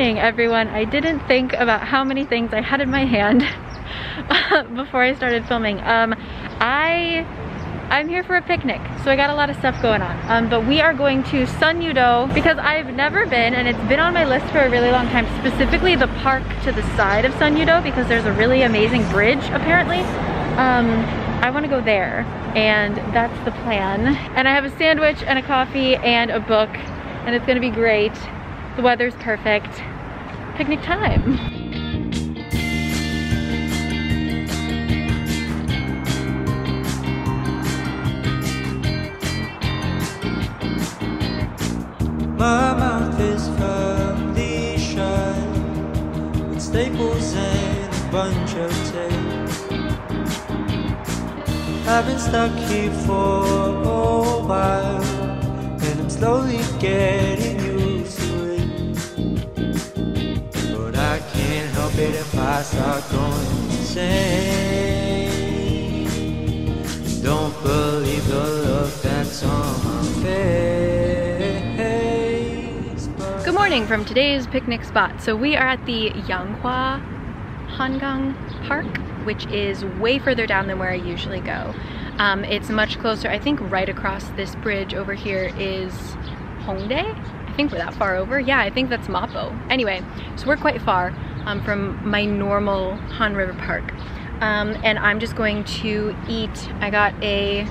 morning, everyone. I didn't think about how many things I had in my hand before I started filming. I'm here for a picnic, so I got a lot of stuff going on. But we are going to Seoul because I've never been, and it's been on my list for a really long time, specifically the park to the side of Seoul because there's a really amazing bridge, apparently. I want to go there, and that's the plan. And I have a sandwich and a coffee and a book, and it's gonna be great. The weather's perfect. Picnic time. My mouth is firmly shut with staples and a bunch of tape. I've been stuck here for a while, and I'm slowly getting used to it. But I can't help it if I start going insane. Don't believe the look that's on my face. Good morning from today's picnic spot. So we are at the Yanghwa Hangang Park, which is way further down than where I usually go. It's much closer. I think right across this bridge over here is Hongdae. I think we're that far over. Yeah, I think that's Mapo. Anyway, so we're quite far from my normal Han River Park. And I'm just going to eat. I got a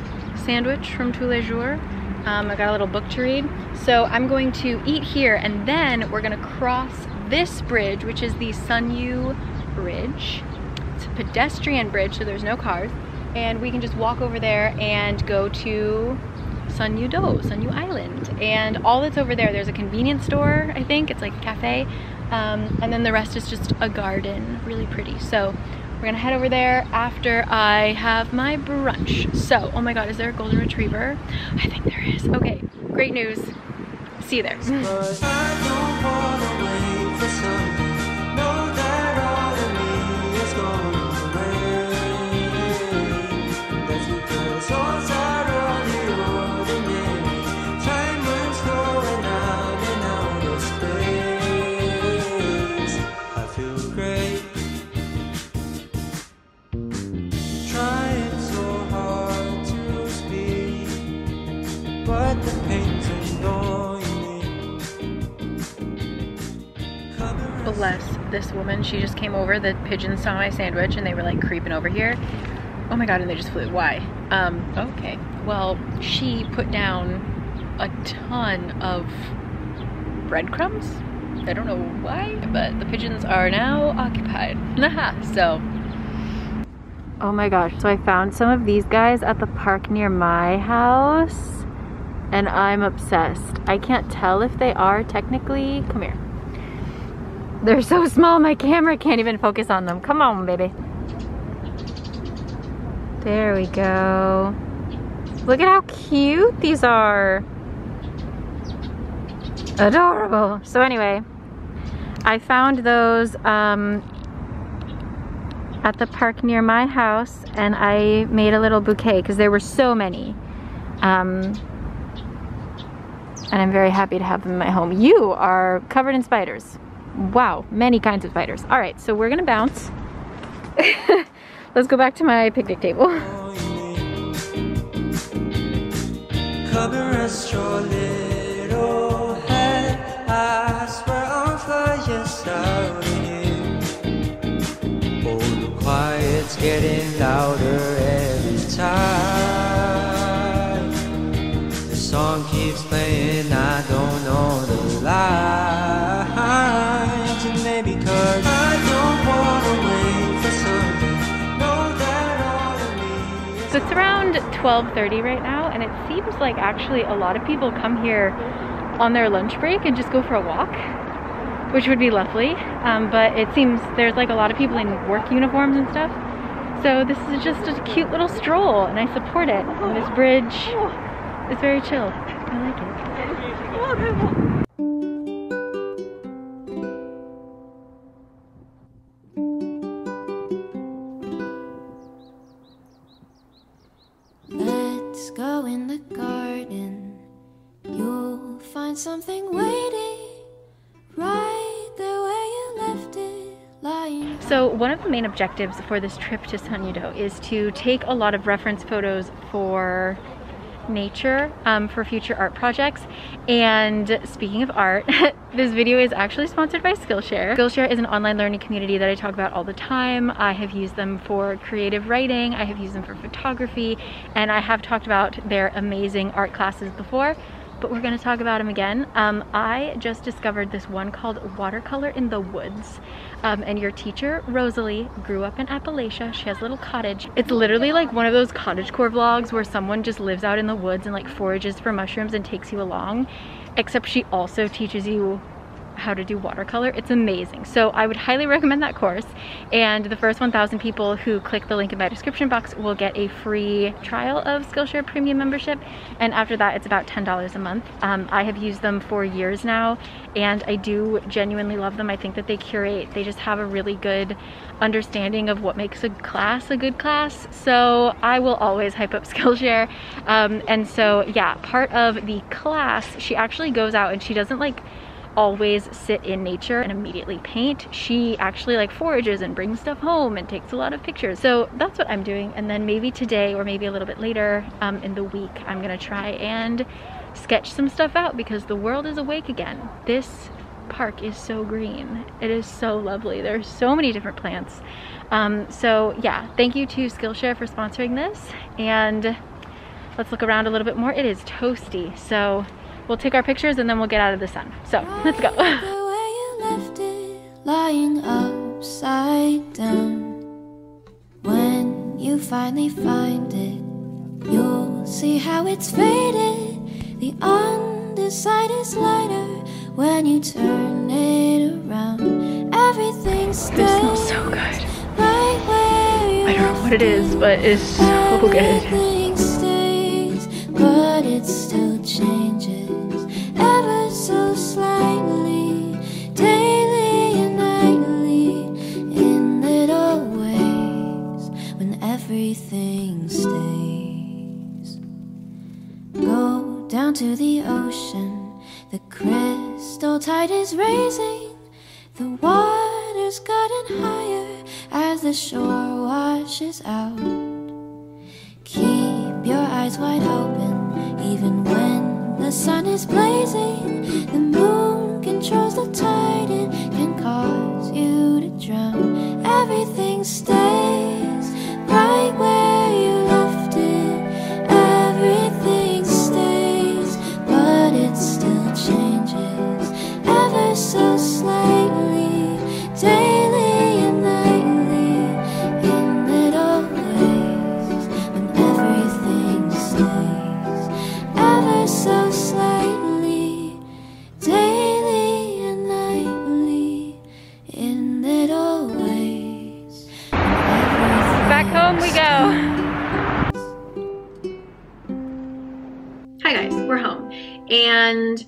sandwich from Tous les Jours. I got a little book to read. So I'm going to eat here, and then we're gonna cross this bridge, which is the Seoul Bridge. It's a pedestrian bridge, so there's no cars. And we can just walk over there and go to Seoul Island. And all that's over there, there's a convenience store, I think. It's like a cafe. And then the rest is just a garden, really pretty. So we're gonna head over there after I have my brunch. So, oh my God, is there a golden retriever? I think there is. Okay, great news. See you there. Bless this woman, she just came over. The pigeons saw my sandwich and they were like creeping over here. Oh my God, and they just flew. Why? Okay. Well, she put down a ton of breadcrumbs. I don't know why, but the pigeons are now occupied. So. Oh my gosh, so I found some of these guys at the park near my house and I'm obsessed. I can't tell if they are technically. Come here. They're so small, my camera can't even focus on them. Come on, baby. There we go. Look at how cute these are. Adorable. So anyway, I found those at the park near my house, and I made a little bouquet because there were so many. And I'm very happy to have them in my home. You are covered in spiders. Wow, many kinds of spiders. All right, so we're gonna bounce. Let's go back to my picnic table. Cover us your little head. I swear I'll fly yourself in. Oh, the quiet's getting louder every time. The song keeps playing, I don't know the lines. And maybe 'cause I don't wanna wait for something. Know that all of me is. So it's around 12:30 right now, and it seems like actually a lot of people come here on their lunch break and just go for a walk, which would be lovely. But it seems there's like a lot of people in work uniforms and stuff. So this is just a cute little stroll, and I support it. And this bridge is very chill. I like it. Let's go in the garden. You'll find something waiting right there. So one of the main objectives for this trip to Sanyedo is to take a lot of reference photos for nature for future art projects. And speaking of art, this video is actually sponsored by Skillshare. Skillshare is an online learning community that I talk about all the time. I have used them for creative writing, I have used them for photography, and I have talked about their amazing art classes before, but we're going to talk about them again. I just discovered this one called Watercolor in the Woods, and your teacher Rosalie grew up in Appalachia. She has a little cottage. It's literally like one of those cottagecore vlogs where someone just lives out in the woods and like forages for mushrooms and takes you along, except she also teaches you how to do watercolor. It's amazing. So I would highly recommend that course, and the first 1,000 people who click the link in my description box will get a free trial of Skillshare premium membership, and after that it's about $10 a month. I have used them for years now and I do genuinely love them. I think that they just have a really good understanding of what makes a class a good class, so I will always hype up Skillshare. And so yeah, part of the class, she actually goes out and she doesn't like always sit in nature and immediately paint. She actually like forages and brings stuff home and takes a lot of pictures. So that's what I'm doing, and then maybe today or maybe a little bit later in the week I'm gonna try and sketch some stuff out because the world is awake again. This park is so green. It is so lovely. There's so many different plants. So yeah, thank you to Skillshare for sponsoring this, and let's look around a little bit more. It is toasty, so we'll take our pictures and then we'll get out of the sun. So let's go. The way you left it, lying upside down. When you finally find it, you'll see how it's faded. The underside is lighter when you turn it around. Everything stays. This smells so good. Right where you I don't know what it is, but it's so good. Everything stays, but it still changes ever so slightly, daily and nightly, in little ways. When everything stays, go down to the ocean. The crystal tide is raising. The water's gotten higher as the shore washes out. Keep your eyes wide open, even when the sun is blazing. The moon controls the tide, it can cause you to drown. Everything stays right where you left it. Everything stays, but it still changes ever so slightly, daily and nightly, in little ways. When everything stays ever so slightly, daily and nightly, in little ways. Back home we go. Hi guys, we're home, and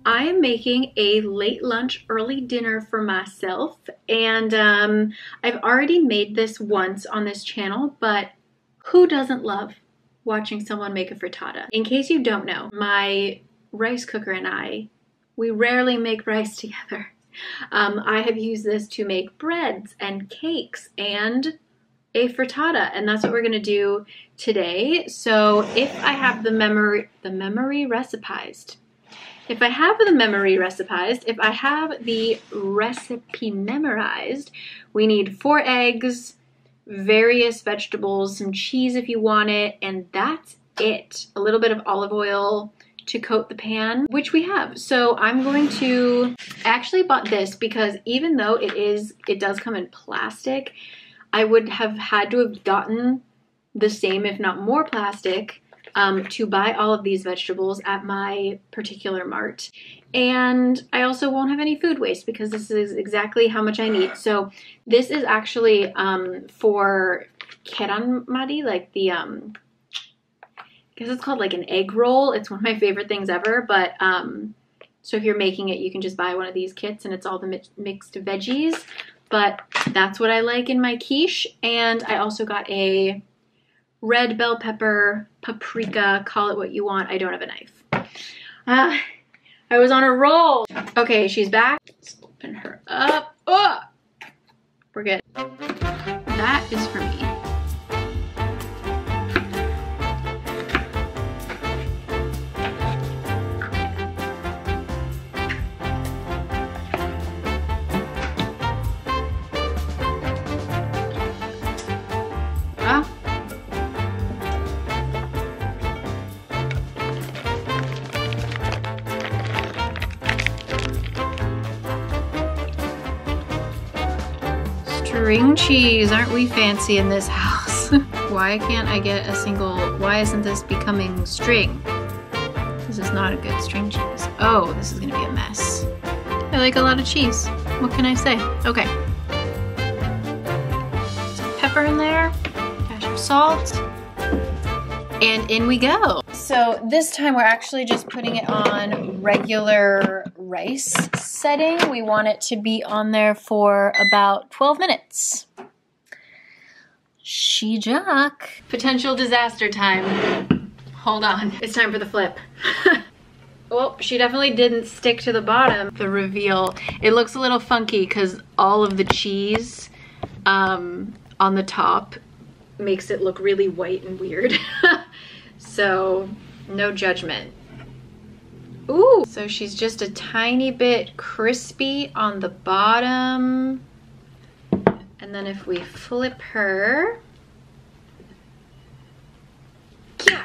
I am making a late lunch, early dinner for myself, and I've already made this once on this channel, but who doesn't love watching someone make a frittata? In case you don't know, my rice cooker and I, we rarely make rice together. I have used this to make breads and cakes and a frittata, and that's what we're gonna do today. So if I have the memory recipized, if I have the recipe memorized, we need 4 eggs, various vegetables, some cheese if you want it, and that's it. A little bit of olive oil to coat the pan, which we have. So I'm going to, I actually bought this because even though it does come in plastic, I would have had to have gotten the same, if not more plastic, to buy all of these vegetables at my particular mart. And I also won't have any food waste because this is exactly how much I need. So this is actually for keranmari, like the, I guess it's called like an egg roll. It's one of my favorite things ever, but so if you're making it, you can just buy one of these kits and it's all the mixed veggies. But that's what I like in my quiche. And I also got a red bell pepper, paprika, call it what you want. I don't have a knife. I was on a roll. Okay, she's back. Let's open her up. Oh, we're good. is for me. Ah. String cheese, aren't we fancy in this house? Why can't I get a single, why isn't this becoming string? This is not a good string cheese. Oh, this is gonna be a mess. I like a lot of cheese. What can I say? Okay. Some pepper in there, dash of salt, and in we go. So this time we're actually just putting it on regular rice setting. We want it to be on there for about 12 minutes. Shijak. Potential disaster time. Hold on. It's time for the flip. Well, she definitely didn't stick to the bottom. The reveal, it looks a little funky because all of the cheese on the top makes it look really white and weird. So, no judgment. Ooh, so she's just a tiny bit crispy on the bottom. And then if we flip her, yeah.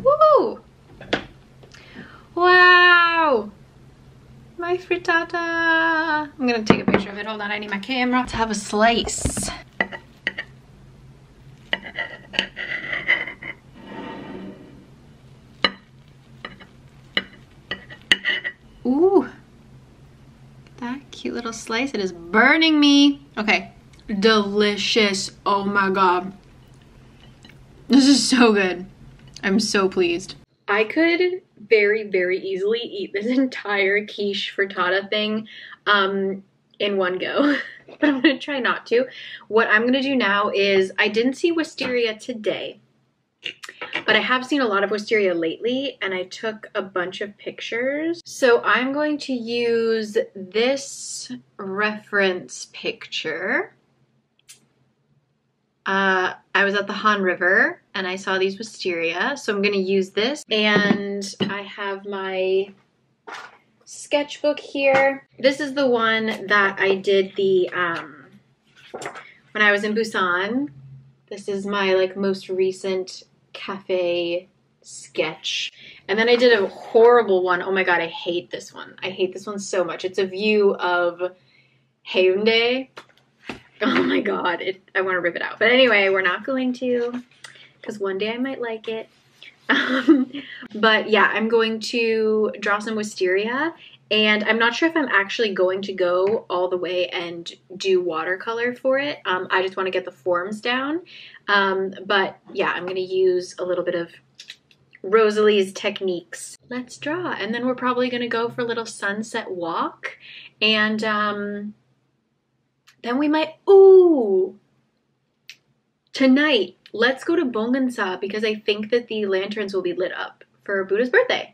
Woo! Wow! My frittata! I'm gonna take a picture of it. Hold on, I need my camera. Let's have a slice. Ooh, that cute little slice. It is burning me. Okay, delicious. Oh my God. This is so good. I'm so pleased. I could very, very easily eat this entire quiche frittata thing in one go, but I'm gonna try not to. What I'm gonna do now is, I didn't see wisteria today, but I have seen a lot of wisteria lately, and I took a bunch of pictures. So I'm going to use this reference picture. I was at the Han River and I saw these wisteria, so I'm gonna use this. And I have my sketchbook here. This is the one that I did the, when I was in Busan. This is my like most recent cafe sketch. And then I did a horrible one. Oh my God, I hate this one. I hate this one so much. It's a view of Haeundae. Oh my God, I want to rip it out. But anyway, we're not going to, because one day I might like it. But yeah, I'm going to draw some wisteria, and I'm not sure if I'm actually going to go all the way and do watercolor for it. I just want to get the forms down. But yeah, I'm going to use a little bit of Rosalie's techniques. Let's draw. And then we're probably going to go for a little sunset walk. And then we might, ooh, tonight, let's go to Bonggeunsa because I think that the lanterns will be lit up for Buddha's birthday.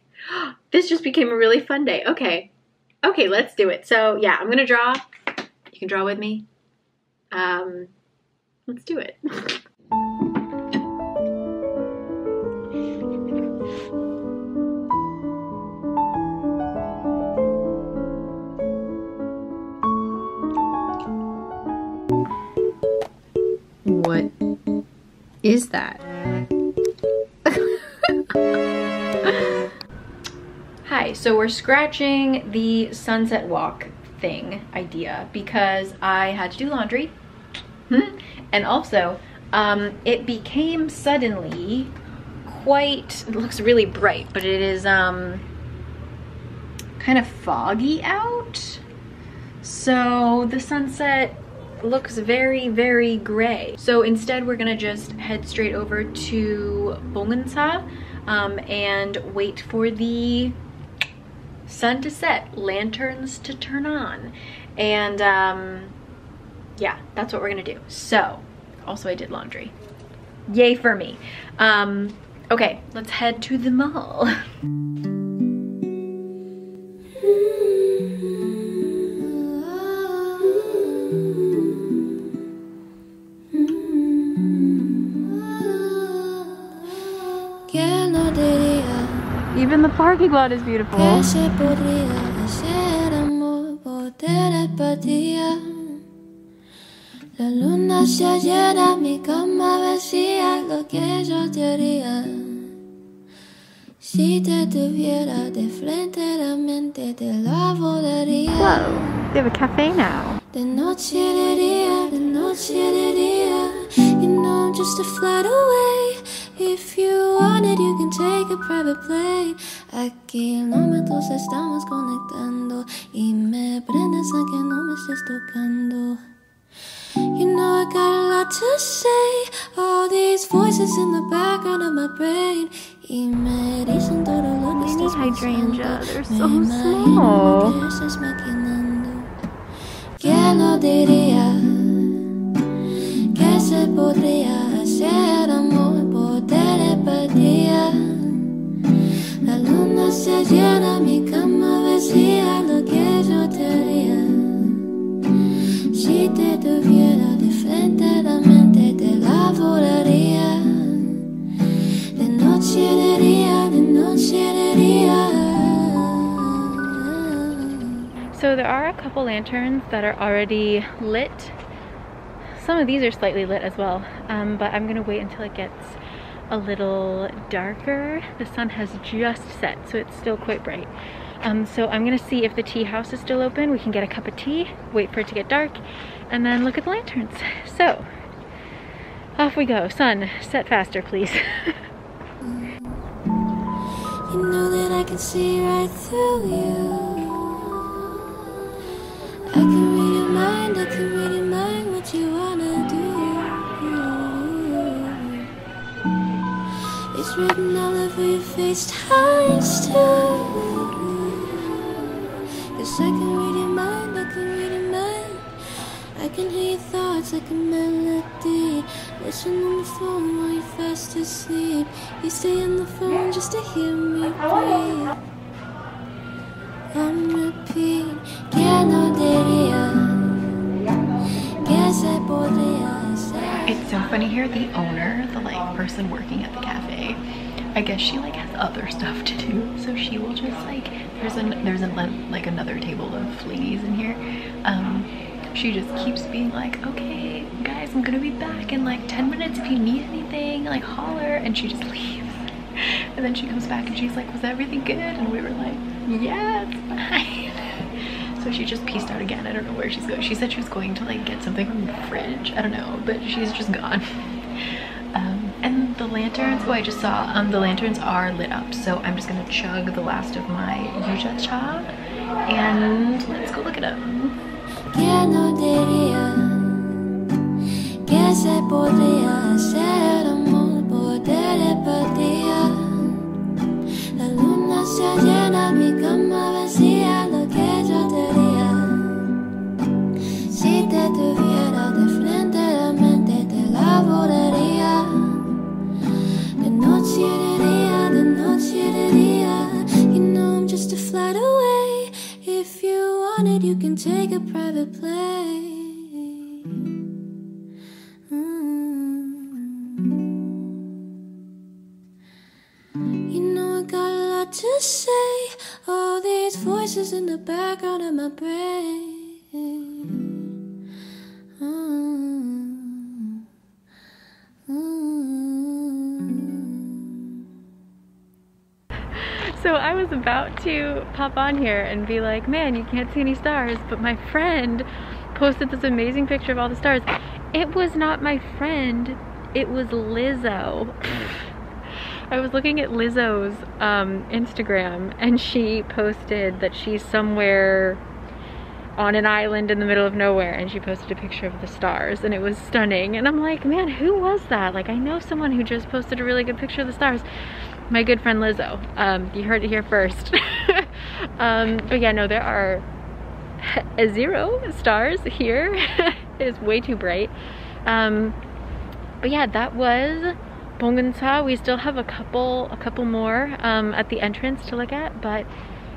This just became a really fun day. Okay, let's do it. So yeah, I'm gonna draw. You can draw with me. Let's do it. What is that? Hi, so we're scratching the sunset walk thing idea because I had to do laundry. And also, it became suddenly quite, it looks really bright, but it is kind of foggy out. So the sunset looks very, very gray. So instead we're gonna just head straight over to Bonggeunsa and wait for the sun to set, lanterns to turn on. And yeah, that's what we're gonna do. So, also I did laundry. Yay for me. Okay, let's head to the mall. parking lot is beautiful. La luna se llena, mi cama vacía, lo que yo te haría. Si te tuviera de frente, la mente te la volaría. Whoa, they have a cafe now. De noche de día, you know, just a flight away. If you want it, you can take a private plane. A kilómetros estamos conectando y me prendes aunque no me estés tocando. You know I got a lot to say. All these voices in the background of my brain. Y me dicen todo lo que estás hydrangea, pensando. they're Me so imagino small. que estás maquinando. ¿Quién no diría que se podría hacer amor por telepatía? La luna se llena, mi cama vacía, lo que yo te haría. Si te tuviera de frente, la mente te la volaría. De noche de día, de noche de día. So there are a couple lanterns that are already lit. Some of these are slightly lit as well, but I'm gonna wait until it gets a little darker. The sun has just set, so it's still quite bright. So I'm gonna see if the tea house is still open. We can get a cup of tea, wait for it to get dark, and then look at the lanterns. So, off we go. Sun, set faster, please. You know that I can see right through you. I can read your mind, I can read your mind, what you wanna do. It's written all over your face, times two. Cause I can read your mind, I can read your mind. I can hear your thoughts like a melody. Listen on the phone while you're fast asleep. You stay on the phone just to hear me breathe. On repeat. ¿Quién no diría que se podría hacer? It's so funny here, the owner, the like person working at the cafe, I guess she like has other stuff to do, so she will just like, there's like another table of ladies in here. She just keeps being like, okay guys, I'm gonna be back in like 10 minutes if you need anything, like holler, and she just leaves. And then she comes back and she's like, was everything good? And we were like, yeah, it's fine. So she just peaced out again. I don't know where she's going. She said she was going to like get something from the fridge, I don't know, but she's just gone. And the lanterns, oh, I just saw the lanterns are lit up, so I'm just gonna chug the last of my yuja cha and let's go look it up. ¿Quién no diría que se podría hacer amor por telepatía? La luna se llena, mi cama vacía, lo que yo te haría. Si te tuviera de frente, la mente te la volaría. De noche de día, you know I'm just a flight away. If you want it, you can take a private plane. You know I got a lot to say. All these voices in the background of my brain. So I was about to pop on here and be like, man, you can't see any stars, but my friend posted this amazing picture of all the stars. It was not my friend, it was Lizzo. I was looking at Lizzo's Instagram, and she posted that she's somewhere on an island in the middle of nowhere, and she posted a picture of the stars, and it was stunning. And I'm like, man, who was that? Like, I know someone who just posted a really good picture of the stars. My good friend Lizzo. You heard it here first. But yeah, no, there are 0 stars here. It is way too bright. But yeah, that was Bonggeunsa. We still have a couple more at the entrance to look at, but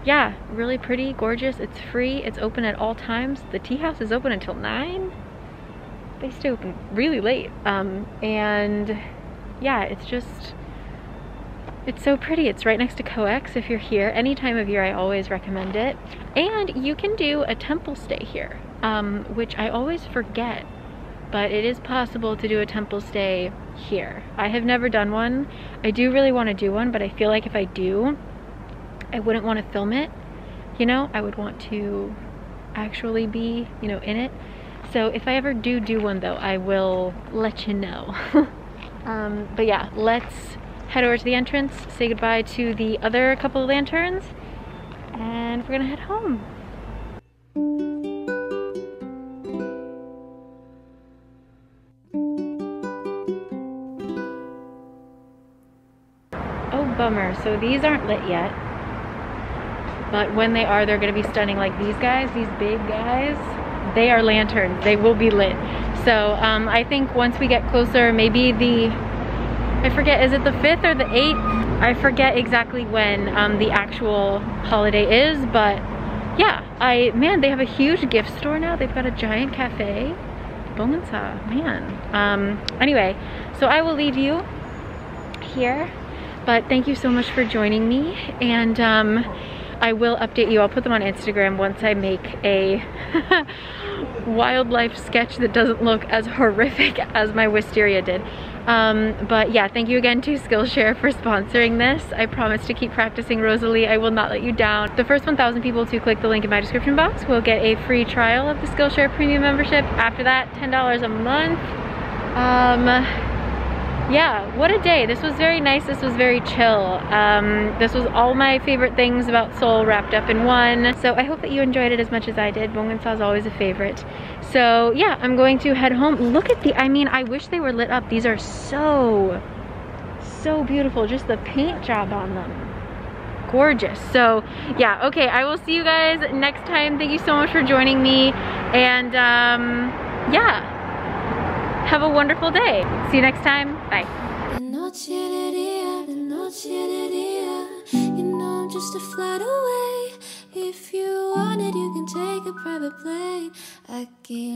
yeah, really pretty, gorgeous. It's free, it's open at all times. The tea house is open until 9. They stay open really late. And yeah, it's just It's so pretty. It's right next to Coex. If you're here any time of year, I always recommend it. And you can do a temple stay here, which I always forget, but it is possible to do a temple stay here. I have never done one. I do really want to do one, but I feel like if I do, I wouldn't want to film it, you know? I would want to actually be, you know, in it. So if I ever do one though, I will let you know. But yeah, let's head over to the entrance, say goodbye to the other couple of lanterns, and we're gonna head home. Oh, bummer. So these aren't lit yet, but when they are, they're gonna be stunning. Like these guys, these big guys, they are lanterns. They will be lit. So I think once we get closer, maybe I forget, is it the 5th or the 8th? I forget exactly when the actual holiday is, but yeah, man, they have a huge gift store now. They've got a giant cafe. Bongensa, man. Anyway, so I will leave you here, but thank you so much for joining me, and I will update you. I'll put them on Instagram once I make a wildlife sketch that doesn't look as horrific as my wisteria did. But yeah, thank you again to Skillshare for sponsoring this. I promise to keep practicing, Rosalie. I will not let you down. The first 1,000 people to click the link in my description box will get a free trial of the Skillshare premium membership. After that, $10 a month. Yeah, what a day. This was very nice. This was very chill. This was all my favorite things about Seoul wrapped up in one. So I hope that you enjoyed it as much as I did. Bongensa is always a favorite. So yeah, I'm going to head home. Look at I mean, I wish they were lit up. These are so beautiful. Just the paint job on them. Gorgeous. So yeah, okay, I will see you guys next time. Thank you so much for joining me. And yeah. Have a wonderful day. See you next time. Bye. You know I'm just a flight away. If you want it, you can take a private plane. I can't